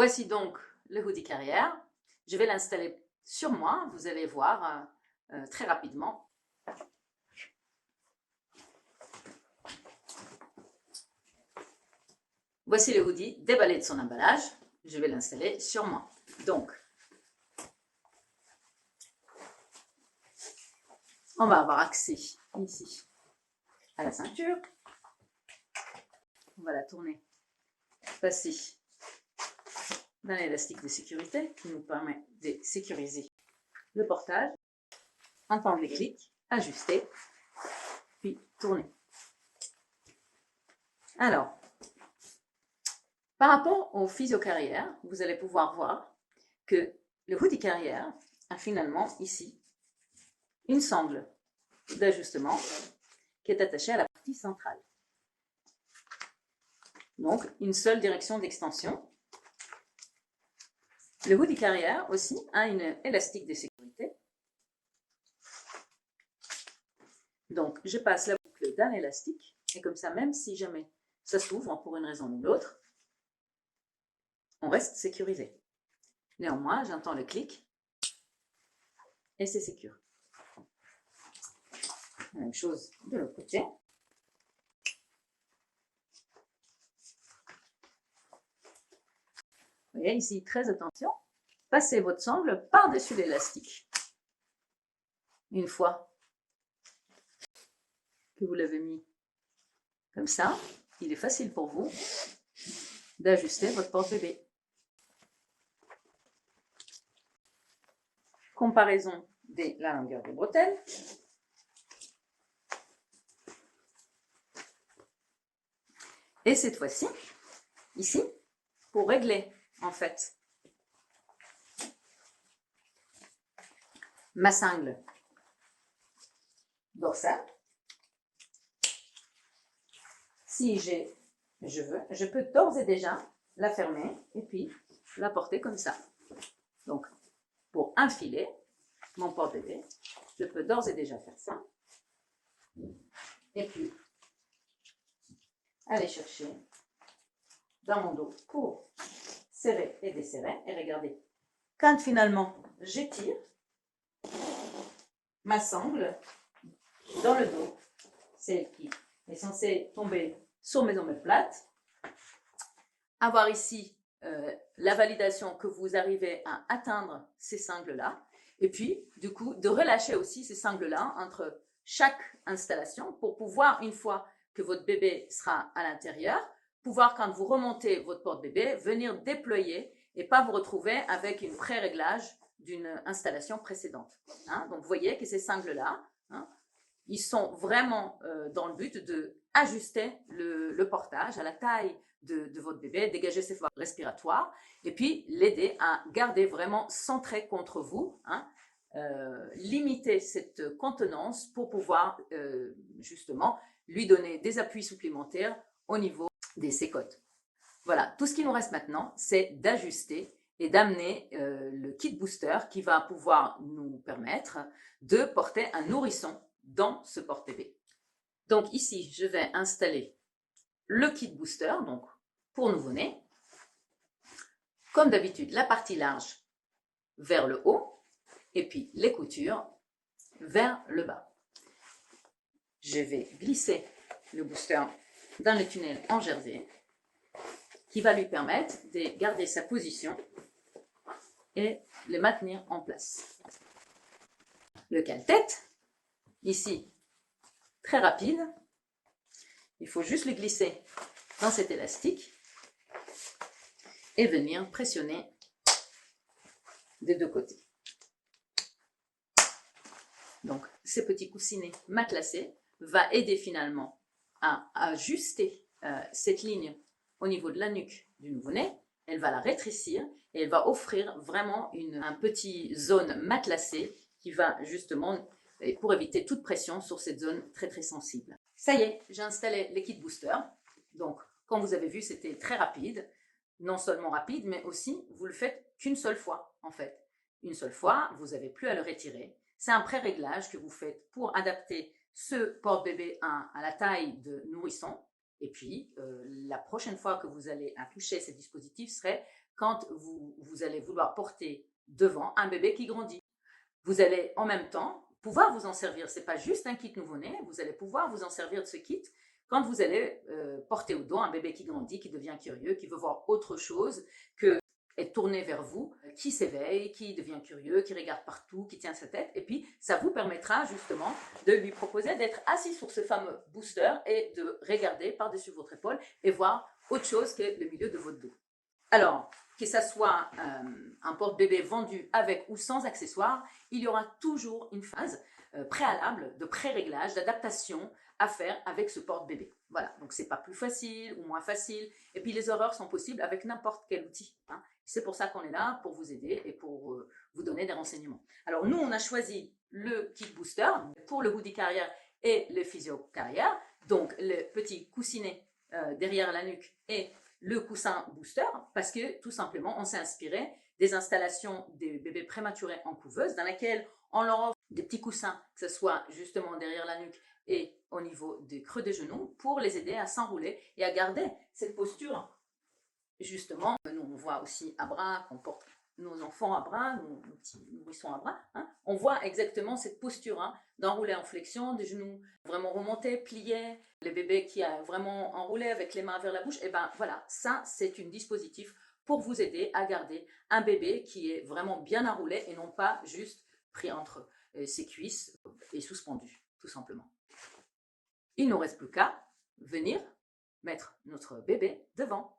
Voici donc le hoodie carrière. Je vais l'installer sur moi, vous allez voir très rapidement. Voici le hoodie déballé de son emballage. Je vais l'installer sur moi. Donc, on va avoir accès ici à la ceinture. On va la tourner, passer dans l'élastique de sécurité qui nous permet de sécuriser le portage, entendre les clics, ajuster, puis tourner. Alors, par rapport au physio-carrière, vous allez pouvoir voir que le hoodie carrière a finalement ici une sangle d'ajustement qui est attachée à la partie centrale. Donc, une seule direction d'extension. Le hoodie carrière aussi a une élastique de sécurité. Donc, je passe la boucle d'un élastique et comme ça, même si jamais ça s'ouvre pour une raison ou l'autre, on reste sécurisé. Néanmoins, j'entends le clic et c'est sécure. Même chose de l'autre côté. Vous voyez ici, très attention, passez votre sangle par-dessus l'élastique. Une fois que vous l'avez mis comme ça, il est facile pour vous d'ajuster votre porte-bébé. Comparaison de la longueur des bretelles. Et cette fois-ci, ici, pour régler en fait ma sangle dorsale, si je peux d'ores et déjà la fermer et puis la porter comme ça. Donc, pour enfiler mon porte-bébé, je peux d'ores et déjà faire ça. Et puis, aller chercher dans mon dos pour serrer et desserrer. Et regardez, quand finalement j'étire ma sangle dans le dos, celle qui est censée tomber sur mes omoplates, avoir ici la validation que vous arrivez à atteindre ces sangles-là, et puis du coup de relâcher aussi ces sangles-là entre chaque installation pour pouvoir, une fois que votre bébé sera à l'intérieur, pouvoir, quand vous remontez votre porte-bébé, venir déployer et pas vous retrouver avec une pré-réglage d'une installation précédente. Hein? Donc vous voyez que ces sangles-là, hein, ils sont vraiment dans le but d'ajuster le portage à la taille de votre bébé, dégager ses voies respiratoires et puis l'aider à garder vraiment centré contre vous, hein, limiter cette contenance pour pouvoir justement lui donner des appuis supplémentaires au niveau de ses côtes. Voilà, tout ce qui nous reste maintenant, c'est d'ajuster et d'amener le kit booster qui va pouvoir nous permettre de porter un nourrisson dans ce porte-bébé. Donc ici, je vais installer le kit booster, donc pour nouveau-né. Comme d'habitude, la partie large vers le haut et puis les coutures vers le bas. Je vais glisser le booster dans le tunnel en jersey qui va lui permettre de garder sa position et le maintenir en place. Le cale-tête, ici, très rapide. Il faut juste le glisser dans cet élastique et venir pressionner des deux côtés. Donc, ces petits coussinets matelassés va aider finalement à ajuster cette ligne au niveau de la nuque du nouveau-né. Elle va la rétrécir et elle va offrir vraiment un petit zone matelassée qui va justement, pour éviter toute pression sur cette zone très très sensible. Ça y est, j'ai installé les kits booster. Donc, comme vous avez vu, c'était très rapide. Non seulement rapide, mais aussi, vous le faites qu'une seule fois, en fait. Une seule fois, vous n'avez plus à le retirer. C'est un pré-réglage que vous faites pour adapter ce porte-bébé à la taille de nourrisson. Et puis, la prochaine fois que vous allez toucher ces dispositifs serait quand vous allez vouloir porter devant un bébé qui grandit. Vous allez en même temps pouvoir vous en servir. Ce n'est pas juste un kit nouveau-né, vous allez pouvoir vous en servir de ce kit quand vous allez porter au dos un bébé qui grandit, qui devient curieux, qui veut voir autre chose que être tourné vers vous, qui s'éveille, qui devient curieux, qui regarde partout, qui tient sa tête. Et puis, ça vous permettra justement de lui proposer d'être assis sur ce fameux booster et de regarder par-dessus votre épaule et voir autre chose que le milieu de votre dos. Alors, que ça soit un porte-bébé vendu avec ou sans accessoires, il y aura toujours une phase préalable de pré-réglage, d'adaptation à faire avec ce porte-bébé. Voilà, donc c'est pas plus facile ou moins facile. Et puis les erreurs sont possibles avec n'importe quel outil. Hein. C'est pour ça qu'on est là, pour vous aider et pour vous donner des renseignements. Alors nous, on a choisi le kit booster pour le hoodie carrière et le physio carrière. Donc le petit coussinet derrière la nuque et le coussin booster, parce que tout simplement, on s'est inspiré des installations des bébés prématurés en couveuse, dans laquelle on leur offre des petits coussins, que ce soit justement derrière la nuque et au niveau des creux des genoux, pour les aider à s'enrouler et à garder cette posture. Justement, nous on voit aussi à bras, qu'on porte nos enfants à bras, nos petits nourrissons à bras, hein, on voit exactement cette posture hein, d'enrouler en flexion, des genoux vraiment remontés, pliés, les bébés qui a vraiment enroulé avec les mains vers la bouche, et ben voilà, ça c'est un dispositif pour vous aider à garder un bébé qui est vraiment bien enroulé et non pas juste pris entre ses cuisses et suspendu, tout simplement. Il ne nous reste plus qu'à venir mettre notre bébé devant.